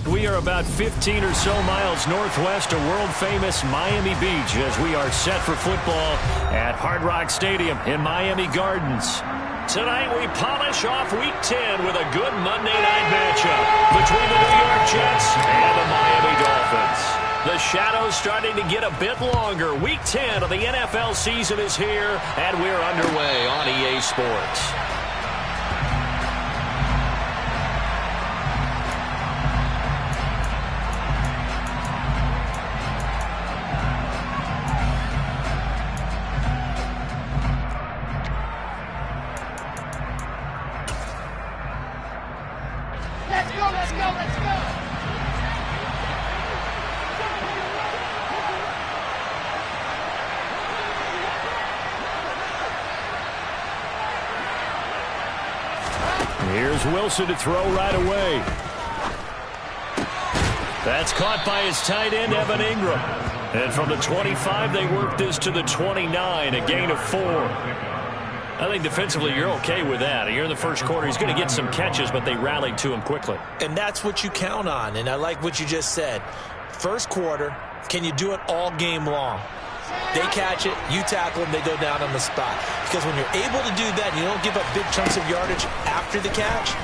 We are about 15 or so miles northwest of world-famous Miami Beach as we are set for football at Hard Rock Stadium in Miami Gardens. Tonight we polish off Week 10 with a good Monday night matchup between the New York Jets and the Miami Dolphins. The shadow's starting to get a bit longer. Week 10 of the NFL season is here, and we're underway on EA Sports. Here's Wilson to throw right away. That's caught by his tight end, Evan Ingram. And from the 25, they work this to the 29, a gain of 4. I think defensively you're okay with that. You're in the first quarter. He's going to get some catches, but they rallied to him quickly. And that's what you count on, and I like what you just said. First quarter, can you do it all game long? They catch it, you tackle them, they go down on the spot. Because when you're able to do that, you don't give up big chunks of yardage after the catch,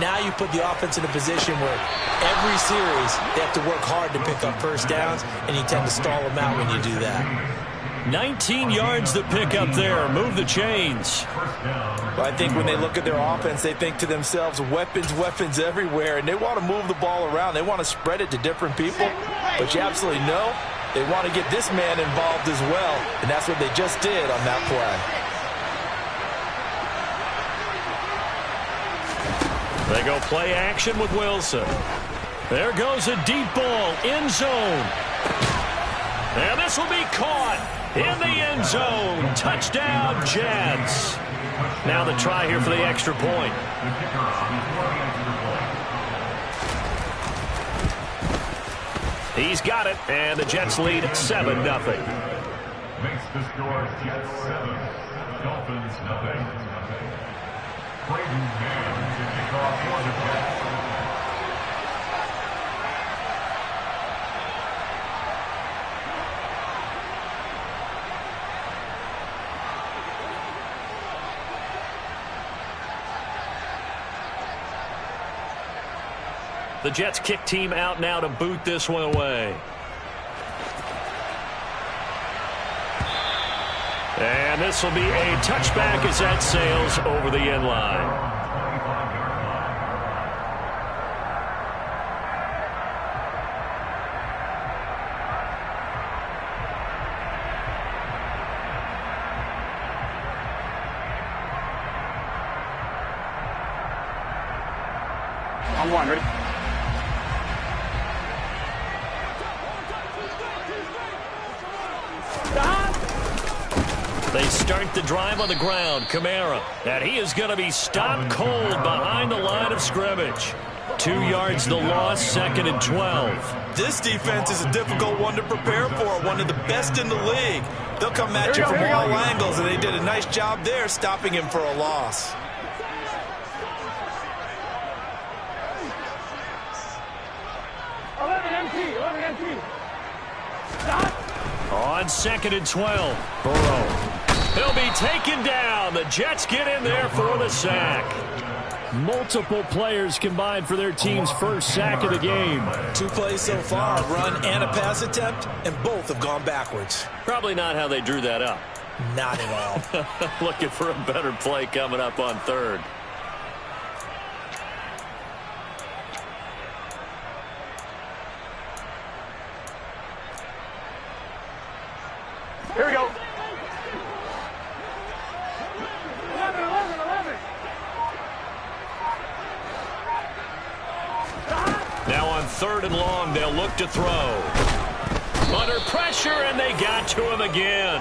now you put the offense in a position where every series they have to work hard to pick up first downs, and you tend to stall them out when you do that. 19 yards to pick up there. Move the chains. Well, I think when they look at their offense, they think to themselves, weapons, weapons everywhere, and they want to move the ball around. They want to spread it to different people, but you absolutely know they want to get this man involved as well, and that's what they just did on that play. They go play action with Wilson. There goes a deep ball, end zone. And this will be caught in the end zone. Touchdown, Jets. Now the try here for the extra point. He's got it, and the Jets lead 7-0. Makes the score Jets 7, Dolphins 0. Braden Mann to kick off for the Jets. The Jets kick team out now to boot this one away. And this will be a touchback as that sails over the end line. On one, ready? They start the drive on the ground. Kamara. And he is going to be stopped cold behind the line of scrimmage. 2 yards the loss, 2nd and 12. This defense is a difficult one to prepare for, one of the best in the league. They'll come at you from all angles, and they did a nice job there stopping him for a loss. On 2nd and 12, Burrow. He'll be taken down. The Jets get in there for the sack. Multiple players combined for their team's first sack of the game. 2 plays so far, a run and a pass attempt, and both have gone backwards. Probably not how they drew that up. Not at all. Looking for a better play coming up on 3rd. Here we go. 11. Now on 3rd and long, they'll look to throw. Under pressure, and they got to him again.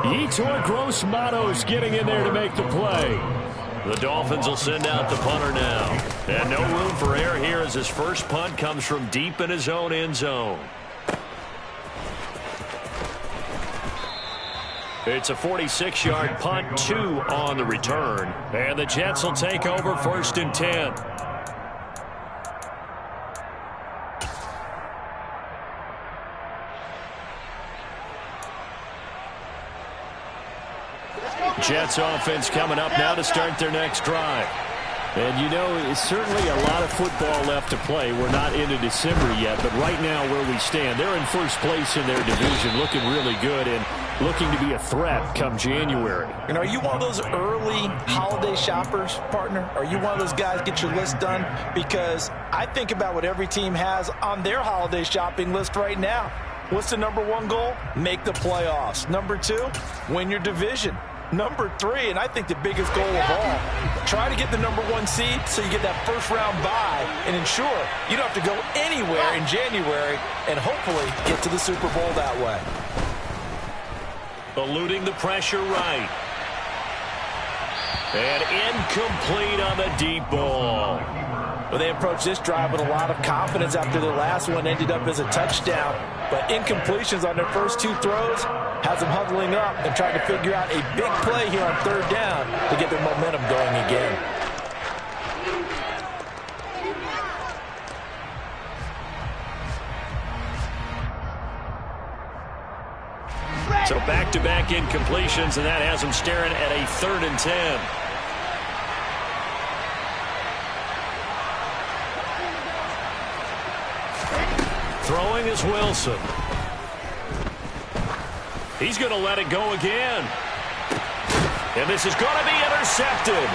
Yetur Gross-Matos getting in there to make the play. The Dolphins will send out the punter now. And no room for error here as his first punt comes from deep in his own end zone. It's a 46-yard punt, 2 on the return. And the Jets will take over 1st and 10. Jets offense coming up now to start their next drive. And, you know, it's certainly a lot of football left to play. We're not into December yet, but right now where we stand, they're in first place in their division, looking really good and looking to be a threat come January. And are you one of those early holiday shoppers, partner? Are you one of those guys get your list done? Because I think about what every team has on their holiday shopping list right now. What's the #1 goal? Make the playoffs. #2, win your division. #3, and I think the biggest goal of all, try to get the #1 seed so you get that first-round bye and ensure you don't have to go anywhere in January and hopefully get to the Super Bowl that way. Eluding the pressure right. And incomplete on the deep ball. Well, they approached this drive with a lot of confidence after their last one ended up as a touchdown. But incompletions on their first 2 throws has them huddling up and trying to figure out a big play here on 3rd down to get their momentum going again. So back-to-back incompletions, and that has them staring at a 3rd and 10. Throwing is Wilson. He's going to let it go again. And this is going to be intercepted.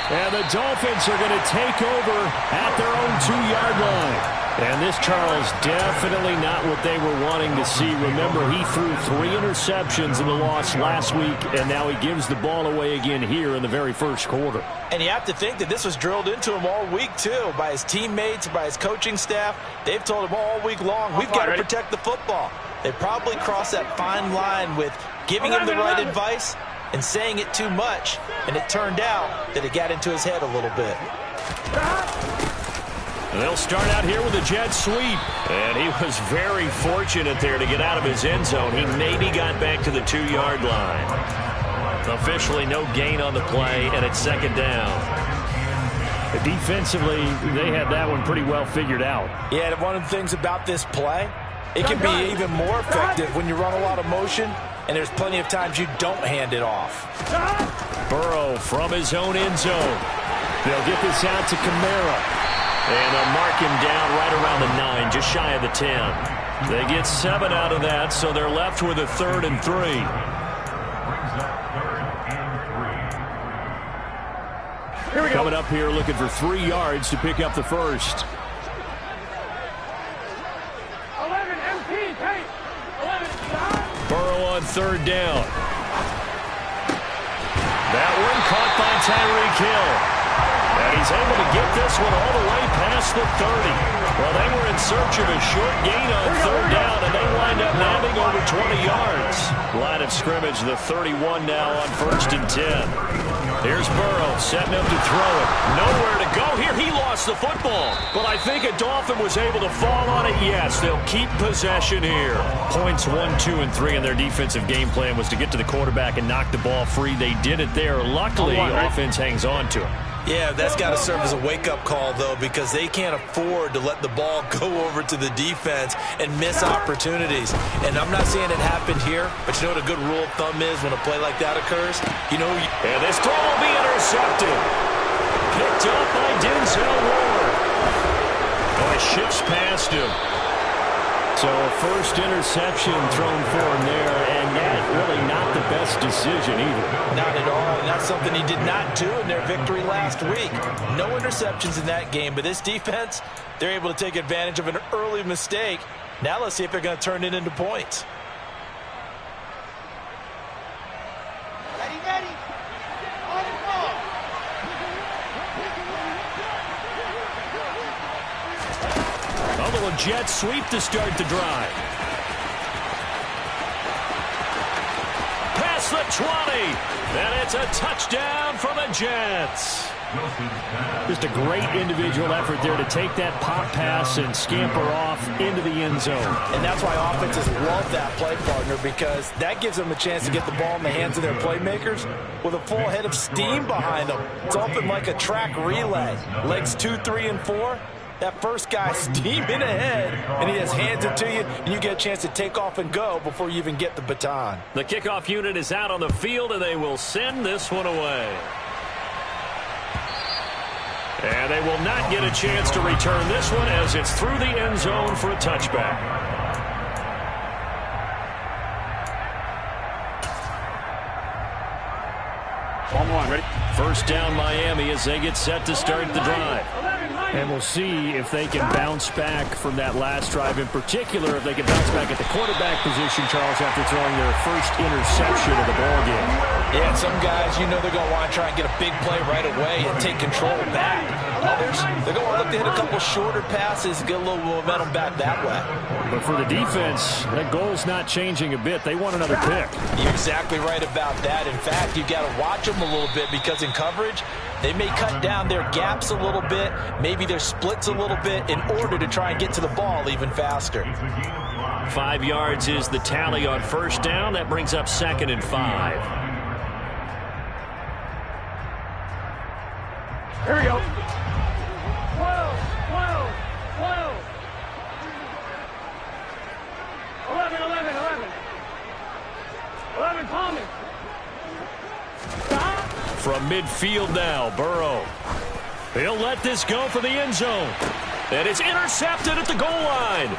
And the Dolphins are going to take over at their own 2-yard line. And this, Charles, definitely not what they were wanting to see. Remember, he threw 3 interceptions in the loss last week, and now he gives the ball away again here in the very first quarter. And you have to think that this was drilled into him all week, too, by his teammates, by his coaching staff. They've told him all week long, we've got to protect the football. They probably crossed that fine line with giving him the right advice and saying it too much. And it turned out that it got into his head a little bit. They'll start out here with a jet sweep. And he was very fortunate there to get out of his end zone. He maybe got back to the 2-yard line. Officially no gain on the play, and it's 2nd down. Defensively, they had that one pretty well figured out. Yeah, and one of the things about this play, it can be even more effective when you run a lot of motion, and there's plenty of times you don't hand it off. Burrow from his own end zone. They'll get this out to Kamara. And they'll mark him down right around the 9, just shy of the 10. They get 7 out of that, so they're left with a 3rd and 3. Brings up 3rd and 3. Here we go. Coming up here looking for 3 yards to pick up the first. 11 MP, hey! 11. Burrow on 3rd down. That one caught by Tyreek Hill. And he's able to get this one all the way past the 30. Well, they were in search of a short gain on 3rd down, and they wind up nabbing over 20 yards. Line of scrimmage, the 31 now on 1st and 10. Here's Burrow setting up to throw it. Nowhere to go here. He lost the football. But I think a Dolphin was able to fall on it. Yes, they'll keep possession here. Points 1, 2, and 3 in their defensive game plan was to get to the quarterback and knock the ball free. They did it there. Luckily, offense hangs on to it. Yeah, that's got to serve as a wake-up call, though, because they can't afford to let the ball go over to the defense and miss opportunities. And I'm not saying it happened here, but you know what a good rule of thumb is when a play like that occurs? You know, and this throw will be intercepted. Picked up by Denzel Ward. Oh, it shifts past him. So a first interception thrown for him there, and that really not the best decision either. Not at all, and that's something he did not do in their victory last week. No interceptions in that game, but this defense, they're able to take advantage of an early mistake. Now let's see if they're going to turn it into points. Ready. On the ball. A little jet sweep to start the drive. Past the 20. And it's a touchdown for the Jets. Just a great individual effort there to take that pop pass and scamper off into the end zone. And that's why offenses love that play, partner, because that gives them a chance to get the ball in the hands of their playmakers with a full head of steam behind them. It's often like a track relay. Legs 2, 3, and 4. That first guy steaming ahead, and he just hands it to you, and you get a chance to take off and go before you even get the baton. The kickoff unit is out on the field, and they will send this one away. And they will not get a chance to return this one as it's through the end zone for a touchback. Ready? First down Miami as they get set to start the drive. And we'll see if they can bounce back from that last drive, in particular if they can bounce back at the quarterback position, Charles, after throwing their first interception of the ballgame. Yeah, some guys, you know they're going to want to try and get a big play right away and take control back. Others, they're going to look to hit a couple shorter passes, get a little momentum back that way. But for the defense, that goal's not changing a bit. They want another pick. You're exactly right about that. In fact, you've got to watch them a little bit because in coverage, they may cut down their gaps a little bit, maybe their splits a little bit in order to try and get to the ball even faster. 5 yards is the tally on first down. That brings up 2nd and 5. Here we go. 12, 12, 12. 11, 11, 11. 11, Palmer. Stop. From midfield now, Burrow. He'll let this go for the end zone. And it's intercepted at the goal line.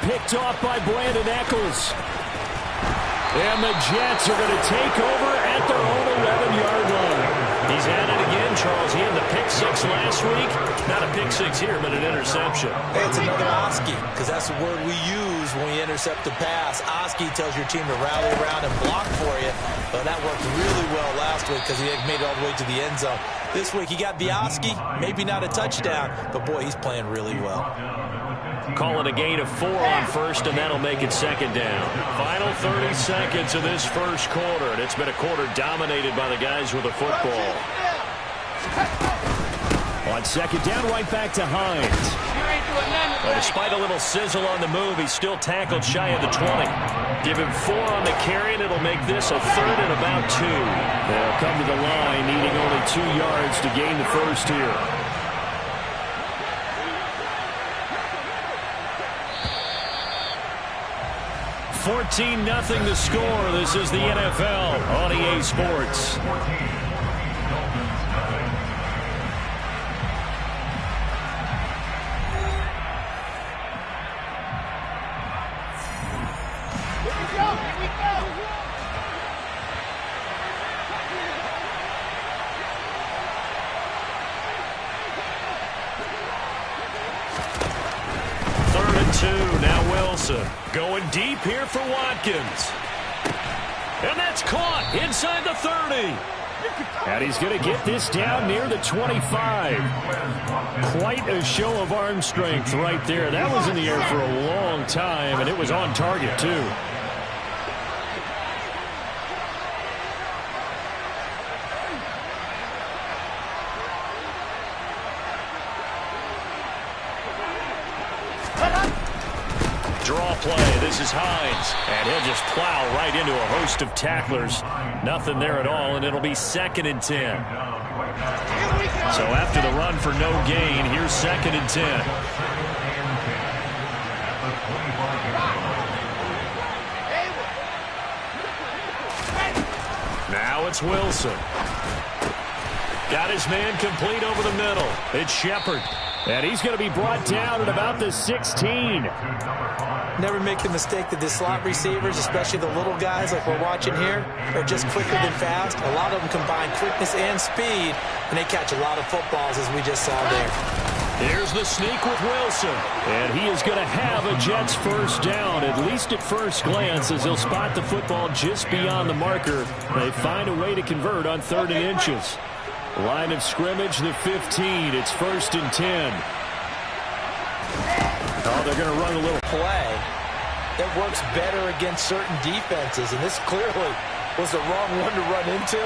Picked off by Brandon Eccles. And the Jets are going to take over at their own 11-yard line. He's at it again, Charles. He had the pick 6 last week. Not a pick 6 here, but an interception. Hey, it's another Oski, because that's the word we use when we intercept a pass. Oski tells your team to rally around and block for you. But that worked really well last week because he made it all the way to the end zone. This week he got the Oski, maybe not a touchdown, but boy, he's playing really well. Call it a gain of 4 on first, and that'll make it 2nd down. Final 30 seconds of this first quarter, and it's been a quarter dominated by the guys with the football. On 2nd down, right back to Hines. But despite a little sizzle on the move, he's still tackled shy of the 20. Give him 4 on the carry, and it'll make this a 3rd and about 2. They'll come to the line, needing only 2 yards to gain the first here. 14-0 the score. This is the NFL on EA Sports. Here we go. Third and 2. Now Wilson going deep here for Watkins. And that's caught inside the 30. And he's going to get this down near the 25. Quite a show of arm strength right there. That was in the air for a long time, and it was on target, too. Draw play. This is Hines. And he'll just plow right into a host of tacklers. Nothing there at all, and it'll be 2nd and 10. So after the run for no gain, here's 2nd and 10. Now it's Wilson. Got his man complete over the middle. It's Shepard. And he's going to be brought down at about the 16. Never make the mistake that the slot receivers, especially the little guys like we're watching here, are just quicker than fast. A lot of them combine quickness and speed, and they catch a lot of footballs, as we just saw there. Here's the sneak with Wilson. And he is going to have a Jets first down, at least at first glance, as he'll spot the football just beyond the marker. They find a way to convert on 3rd and inches. Line of scrimmage, the 15. It's 1st and 10. Oh, they're going to run a little Play that works better against certain defenses, and this clearly was the wrong one to run into.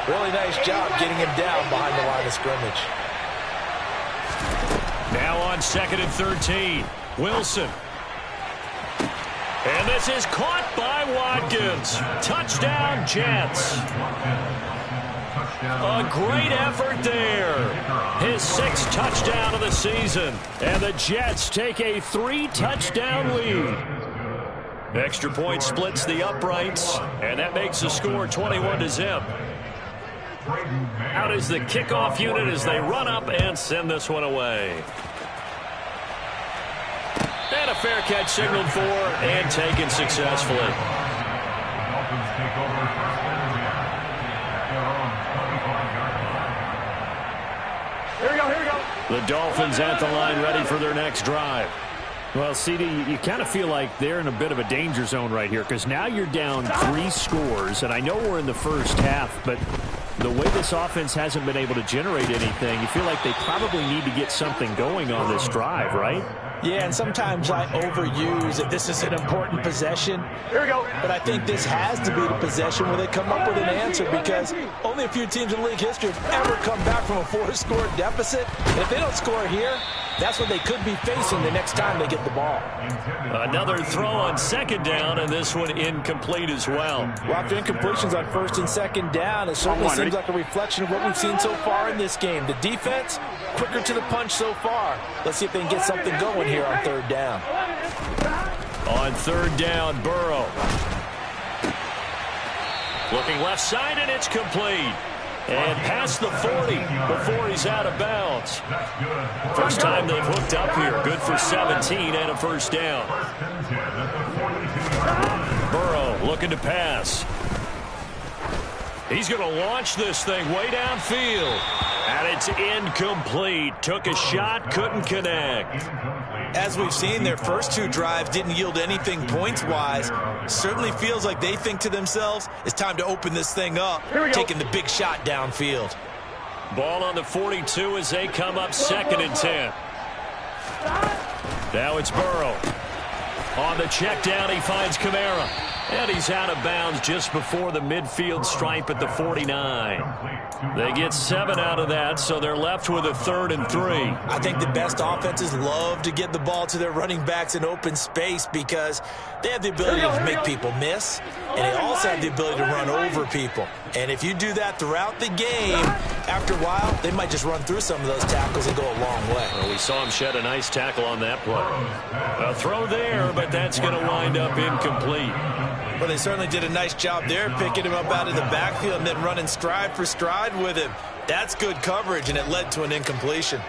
Really nice job getting him down behind the line of scrimmage. Now on 2nd and 13. Wilson. And this is caught by Watkins. Touchdown, Jets. A great effort there. His 6th touchdown of the season. And the Jets take a 3-touchdown lead. Extra point splits the uprights, and that makes the score 21-0. Out is the kickoff unit as they run up and send this one away. And a fair catch signaled for and taken successfully. Dolphins take over first and 10 at their own 25-yard line. Here we go, here we go. The Dolphins at the line ready for their next drive. Well, CD, you kind of feel like they're in a bit of a danger zone right here because now you're down 3 scores, and I know we're in the first half, but the way this offense hasn't been able to generate anything, you feel like they probably need to get something going on this drive, right? Yeah, and sometimes I overuse that this is an important possession. Here we go. But I think this has to be the possession where they come up with an answer because only a few teams in league history have ever come back from a 4-score deficit. And if they don't score here, that's what they could be facing the next time they get the ball. Another throw on 2nd down, and this one incomplete as well. Well, after incompletions on 1st and 2nd down, it certainly seems like a reflection of what we've seen so far in this game. The defense, quicker to the punch so far. Let's see if they can get something going here on 3rd down. On 3rd down, Burrow. Looking left side, and it's complete. And past the 40 before he's out of bounds. First time they've hooked up here. Good for 17 and a 1st down. Burrow looking to pass. He's going to launch this thing way downfield. And it's incomplete. Took a shot, couldn't connect. As we've seen, their first 2 drives didn't yield anything points-wise. Certainly feels like they think to themselves, it's time to open this thing up, taking the big shot downfield. Ball on the 42 as they come up 2nd and 10. Now it's Burrow. On the check down, he finds Kamara. And he's out of bounds just before the midfield stripe at the 49. They get 7 out of that, so they're left with a 3rd and 3. I think the best offenses love to get the ball to their running backs in open space because they have the ability to make people miss, and they also have the ability to run over people. And if you do that throughout the game, after a while, they might just run through some of those tackles and go a long way. Well, we saw him shed a nice tackle on that play. A throw there, but that's going to wind up incomplete. Well, they certainly did a nice job there, picking him up out of the backfield and then running stride for stride with him. That's good coverage, and it led to an incompletion.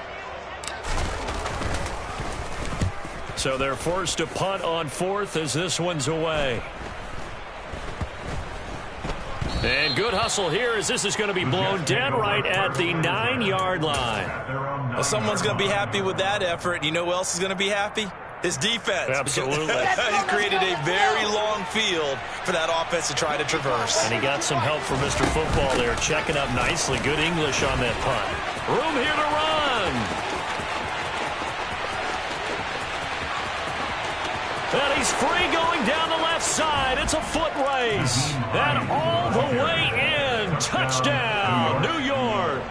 So they're forced to punt on 4th as this one's away. And good hustle here as this is going to be blown dead right at the 9-yard line. Well, someone's going to be happy with that effort. You know who else is going to be happy? His defense. Absolutely. He's created a very long field for that offense to try to traverse. And he got some help from Mr. Football there, checking up nicely. Good English on that punt. Room here to run. And he's free going down the left side. It's a foot race. And all the way in. Touchdown, New York.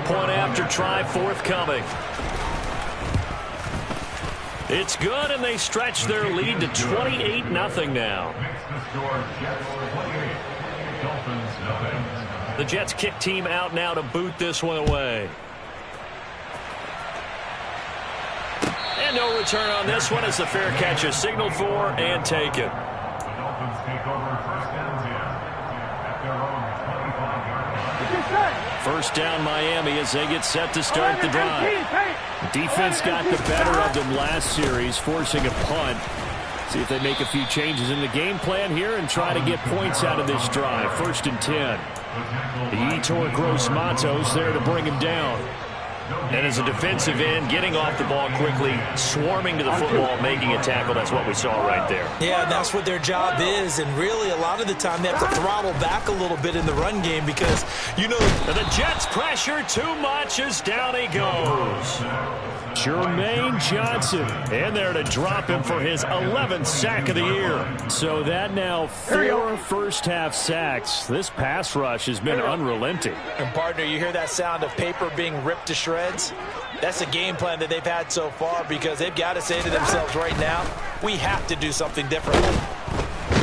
Point after try forthcoming. It's good, and they stretch their lead to 28-0 now. The Jets kick team out now to boot this one away. And no return on this one as the fair catch is signaled for and taken. The Dolphins take over first and 10 at their own 25-yard line. First down Miami as they get set to start the drive. Defense got the better of them last series, forcing a punt. See if they make a few changes in the game plan here and try to get points out of this drive. 1st and 10. Yetur Gross-Matos there to bring him down. And as a defensive end, getting off the ball quickly, swarming to the football, making a tackle. That's what we saw right there. Yeah, that's what their job is. And really, a lot of the time, they have to throttle back a little bit in the run game because, you know, the Jets pressure too much as down he goes. Jermaine Johnson in there to drop him for his 11th sack of the year. So that now 4 first-half sacks. This pass rush has been unrelenting. And, partner, you hear that sound of paper being ripped to shreds? That's a game plan that they've had so far because they've got to say to themselves right now, we have to do something different.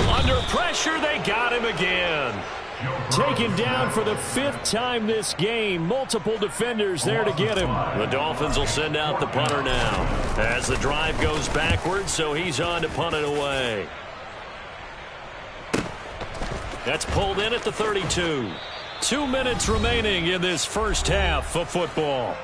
Under pressure, they got him again. Taken down for the 5th time this game. Multiple defenders there to get him. The Dolphins will send out the punter now as the drive goes backwards, so he's on to punt it away. That's pulled in at the 32. 2 minutes remaining in this first half of football.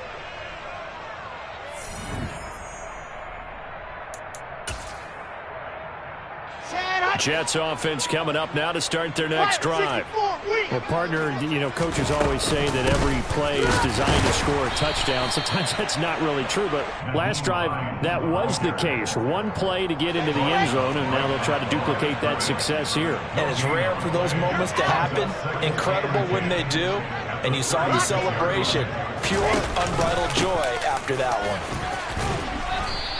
Jets offense coming up now to start their next drive. Well, partner, coaches always say that every play is designed to score a touchdown. Sometimes that's not really true, but last drive, that was the case. One play to get into the end zone, and now they'll try to duplicate that success here. And it's rare for those moments to happen. Incredible when they do. And you saw the celebration. Pure, unbridled joy after that one.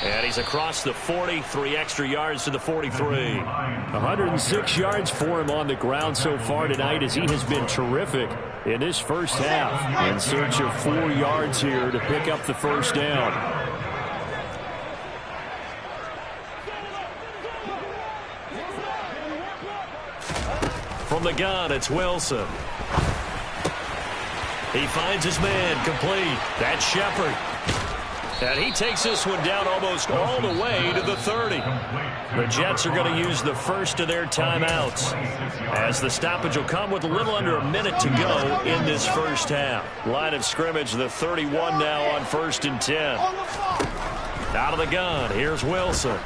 And he's across the 40, 3 extra yards to the 43. 106 yards for him on the ground so far tonight as he has been terrific in this first half. In search of 4 yards here to pick up the first down. From the gun, it's Wilson. He finds his man complete. That's Shepard. And he takes this one down almost all the way to the 30. The Jets are going to use the first of their timeouts, as the stoppage will come with a little under a minute to go in this first half. Line of scrimmage, the 31 now on 1st and 10. Out of the gun, here's Wilson.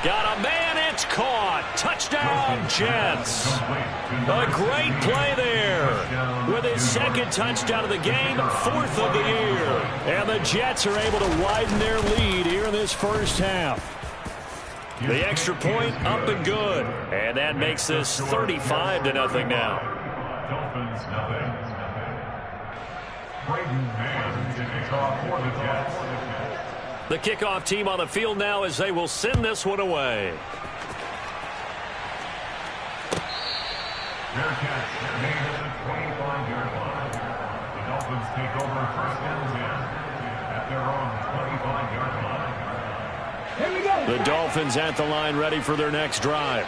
Got a man, it's caught. Touchdown, Jets. A great play there. With his 2nd touchdown of the game, 4th of the year. And the Jets are able to widen their lead here in this first half. The extra point up and good. And that makes this 35-0 now. Dolphins nothing. Braden Mann kicks off for the Jets. The kickoff team on the field now as they will send this one away. Bearcats remain at the 25-yard line. The Dolphins take over 1st and 10 at their own 25-yard line. Here we go. The Dolphins at the line ready for their next drive.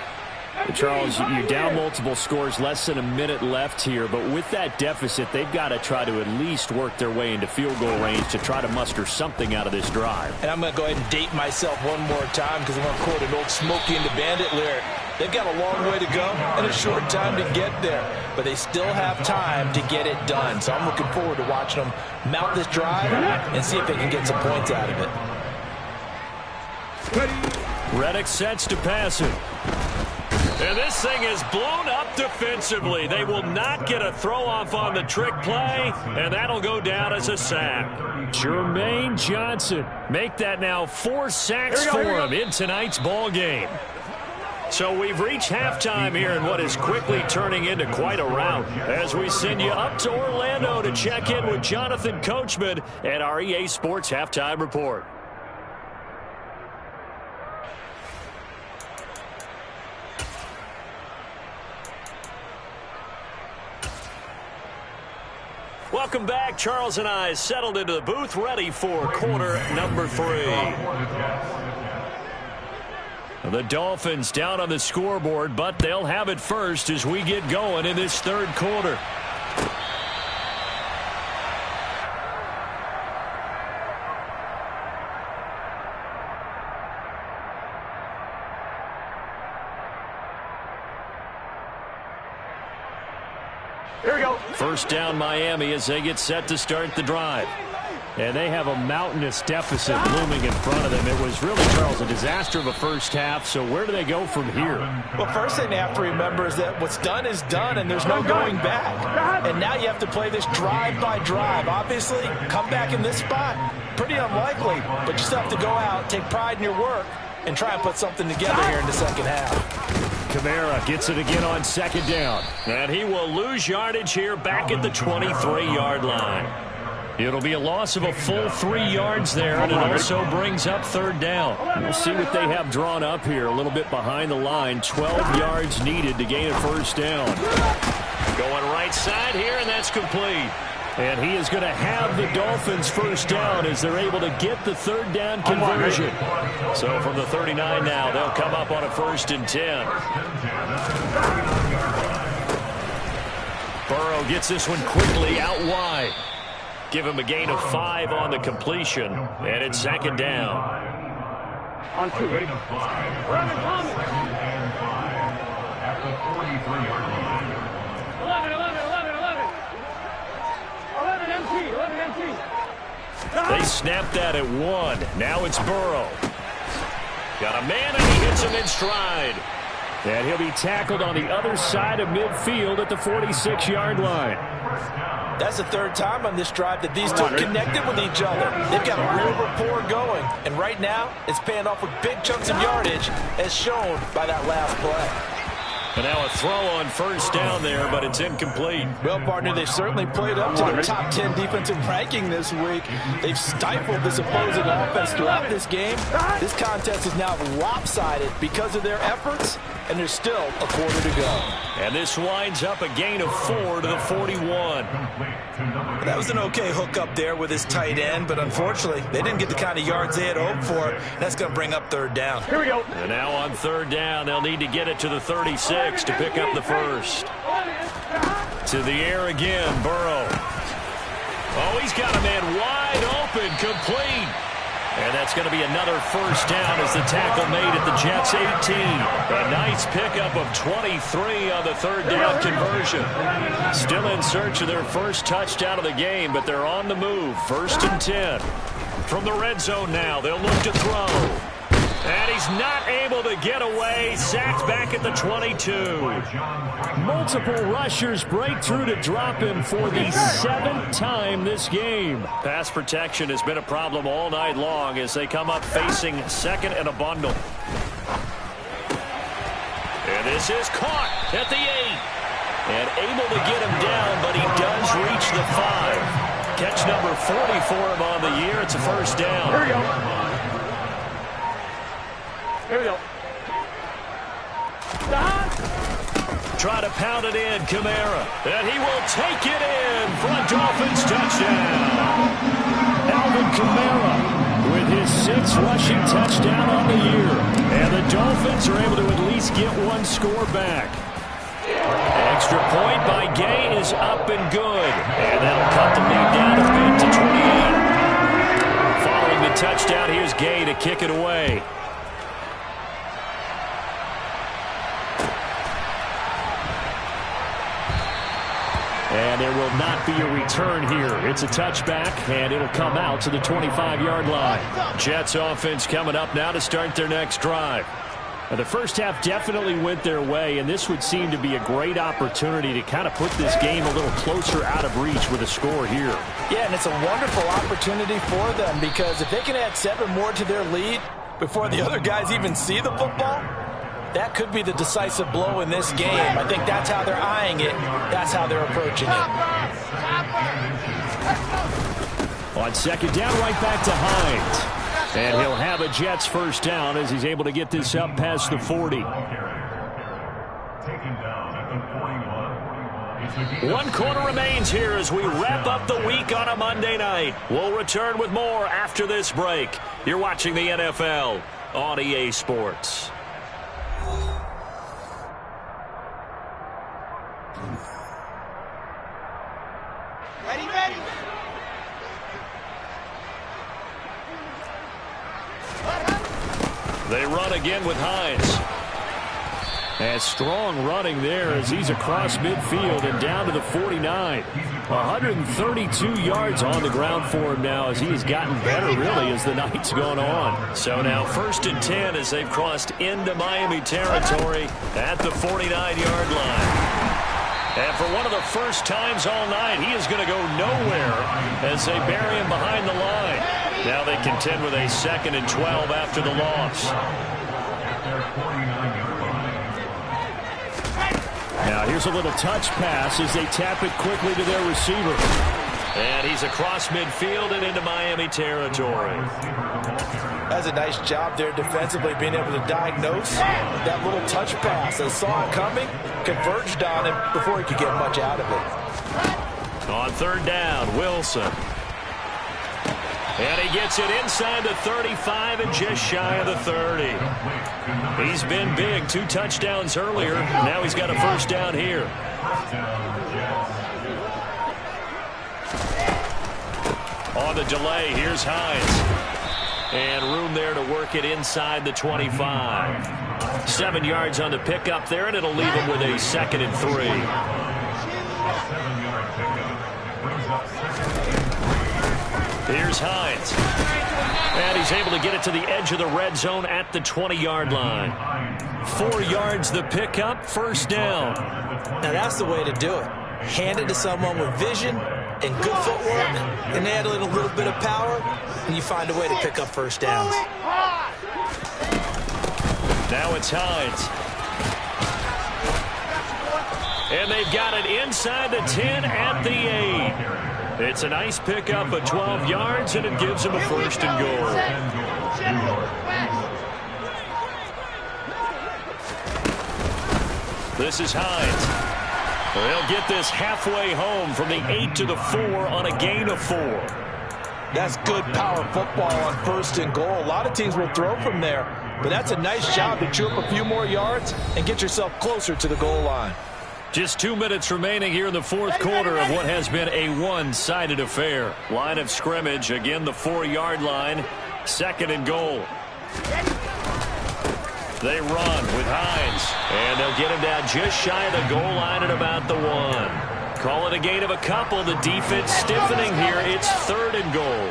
Charles, you're down multiple scores, less than a minute left here, but with that deficit, they've got to try to at least work their way into field goal range to try to muster something out of this drive. And I'm going to go ahead and date myself one more time because I'm going to quote an old Smokey and the Bandit lyric. They've got a long way to go and a short time to get there, but they still have time to get it done. So I'm looking forward to watching them mount this drive and see if they can get some points out of it. Reddick sets to pass it. And this thing is blown up defensively. They will not get a throw-off on the trick play, and that'll go down as a sack. Jermaine Johnson, make that now 4 sacks for him in tonight's ball game. So we've reached halftime here in what is quickly turning into quite a rout as we send you up to Orlando to check in with Jonathan Coachman at our EA Sports Halftime Report. Welcome back. Charles and I settled into the booth, ready for quarter number 3. The Dolphins down on the scoreboard, but they'll have it first as we get going in this 3rd quarter. Here we go. First down Miami as they get set to start the drive. And they have a mountainous deficit looming in front of them. It was really, Charles, a disaster of a first half. So where do they go from here? Well, first thing they have to remember is that what's done is done, and there's no going back. And now you have to play this drive by drive. Obviously, come back in this spot, pretty unlikely. But you still have to go out, take pride in your work, and try and put something together here in the second half. Kamara gets it again on 2nd down. And he will lose yardage here back at the 23-yard line. It'll be a loss of a full 3 yards there, and it also brings up 3rd down. We'll see what they have drawn up here a little bit behind the line. 12 yards needed to gain a first down. Going right side here, and that's complete. And he is going to have the Dolphins first down as they're able to get the 3rd down conversion. So from the 39 now, they'll come up on a 1st and 10. Burrow gets this one quickly out wide. Give him a gain of 5 on the completion, and it's second down. On 2, ready? 11, at the 43-yard line. 11 MT. They snapped that at 1. Now it's Burrow. Got a man, and he hits him in stride. And he'll be tackled on the other side of midfield at the 46-yard line. That's the third time on this drive that these two connected with each other. They've got a real rapport going. And right now, it's paying off with big chunks of yardage, as shown by that last play. And now a throw on first down there, but it's incomplete. Well, partner, they've certainly played up to their top 10 defensive ranking this week. They've stifled this opposing offense throughout this game. This contest is now lopsided because of their efforts, and there's still a quarter to go. And this winds up a gain of 4 to the 41. That was an okay hook up there with his tight end, but unfortunately, they didn't get the kind of yards they had hoped for. That's going to bring up third down. Here we go. And now on third down, they'll need to get it to the 36 to pick up the first. To the air again, Burrow. Oh, he's got a man wide open, complete. And that's going to be another first down as the tackle made at the Jets' 18. A nice pickup of 23 on the third down conversion. Still in search of their first touchdown of the game, but they're on the move. 1st and 10. From the red zone now, they'll look to throw. And he's not able to get away. Sacked back at the 22. Multiple rushers break through to drop him for the 7th time this game. Pass protection has been a problem all night long as they come up facing second and a bundle. And this is caught at the 8. And able to get him down, but he does reach the 5. Catch number 40 for him on the year. It's a first down. Here we go. Here we go. Try to pound it in, Kamara. And he will take it in for a Dolphins touchdown. Alvin Kamara with his 6th rushing touchdown on the year. And the Dolphins are able to at least get one score back. Extra point by Gay is up and good. And that'll cut the lead down a bit to 28. Following the touchdown, here's Gay to kick it away. And there will not be a return here. It's a touchback, and it'll come out to the 25-yard line. Jets offense coming up now to start their next drive. Now, the first half definitely went their way, and this would seem to be a great opportunity to kind of put this game a little closer out of reach with a score here. Yeah, and it's a wonderful opportunity for them because if they can add 7 more to their lead before the other guys even see the football, that could be the decisive blow in this game. I think that's how they're eyeing it. That's how they're approaching it. On second down, right back to Hines. And he'll have a Jets first down as he's able to get this up past the 40. Taken down at the 41. One quarter remains here as we wrap up the week on a Monday night. We'll return with more after this break. You're watching the NFL on EA Sports. Ready? They run again with Hines. And strong running there as he's across midfield and down to the 49. 132 yards on the ground for him now as he has gotten better, really, as the night's gone on. So now 1st and 10 as they've crossed into Miami territory at the 49-yard line. And for one of the first times all night, he is going to go nowhere as they bury him behind the line. Now they contend with a 2nd and 12 after the loss. Now here's a little touch pass as they tap it quickly to their receiver. And he's across midfield and into Miami territory. That's a nice job there defensively, being able to diagnose that little touch pass. They saw it coming, converged on him before he could get much out of it. On third down, Wilson. And he gets it inside the 35 and just shy of the 30. He's been big. 2 touchdowns earlier. Now he's got a first down here. On the delay, here's Hines. And room there to work it inside the 25. 7 yards on the pickup there, and it'll leave him with a 2nd and 3. 7-yard pickup brings up 2nd and 3. Here's Hines. And he's able to get it to the edge of the red zone at the 20-yard line. 4 yards the pickup, first down. Now that's the way to do it. Hand it to someone with vision and good footwork, and add in a little bit of power, and you find a way to pick up first downs. Now it's Hines. And they've got it inside the 10 at the 8. It's a nice pickup of 12 yards, and it gives them a first and goal. This is Hines. They'll get this halfway home from the 8 to the 4 on a gain of 4. That's good power football on first and goal. A lot of teams will throw from there, but that's a nice job to chew up a few more yards and get yourself closer to the goal line. Just 2 minutes remaining here in the fourth quarter of what has been a one-sided affair. Line of scrimmage, again the 4-yard line, 2nd and goal. They run with Hines, and they'll get him down just shy of the goal line at about the 1. Call it a gain of a couple. The defense stiffening here. It's 3rd and goal.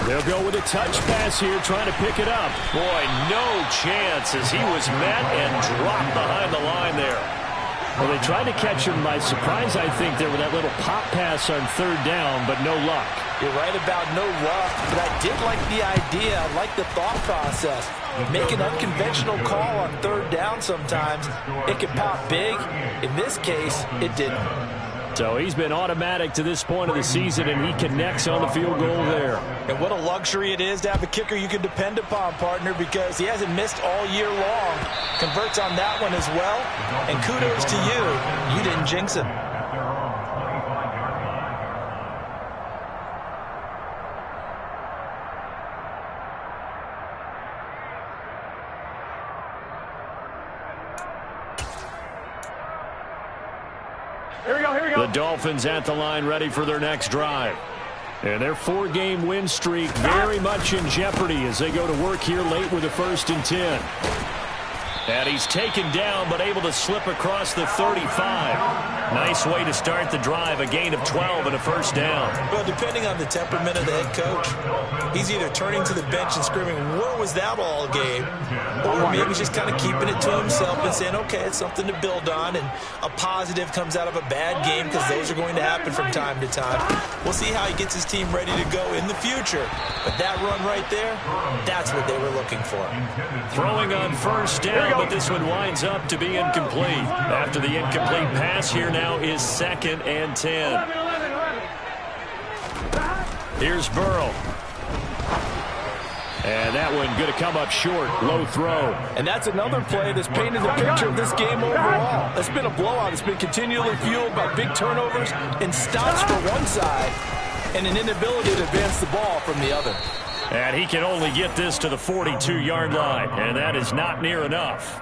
They'll go with a touch pass here, trying to pick it up. Boy, no chance as he was met and dropped behind the line there. Well, they tried to catch him by surprise, I think, there with that little pop pass on 3rd down, but no luck. You're right about no luck, but I did like the idea. I like the thought process. Make an unconventional call on 3rd down sometimes. It can pop big. In this case, it didn't. So he's been automatic to this point of the season, and he connects on the field goal there. And what a luxury it is to have a kicker you can depend upon, partner, because he hasn't missed all year long. Converts on that one as well. And kudos to you. You didn't jinx him. The Dolphins at the line ready for their next drive. And their 4-game win streak very much in jeopardy as they go to work here late with a 1st and 10. And he's taken down but able to slip across the 35. Nice way to start the drive, a gain of 12 and a first down. Well, depending on the temperament of the head coach, he's either turning to the bench and screaming, "Where was that all game?" Or maybe just kind of keeping it to himself and saying, okay, it's something to build on, and a positive comes out of a bad game because those are going to happen from time to time. We'll see how he gets his team ready to go in the future. But that run right there, that's what they were looking for. Throwing on first down, but this one winds up to be incomplete. After the incomplete pass, here now is 2nd and 10. Here's Burrow. And that one going to come up short. Low throw. And that's another play that's painted the picture of this game overall. It's been a blowout. It's been continually fueled by big turnovers and stops for one side and an inability to advance the ball from the other. And he can only get this to the 42-yard line, and that is not near enough.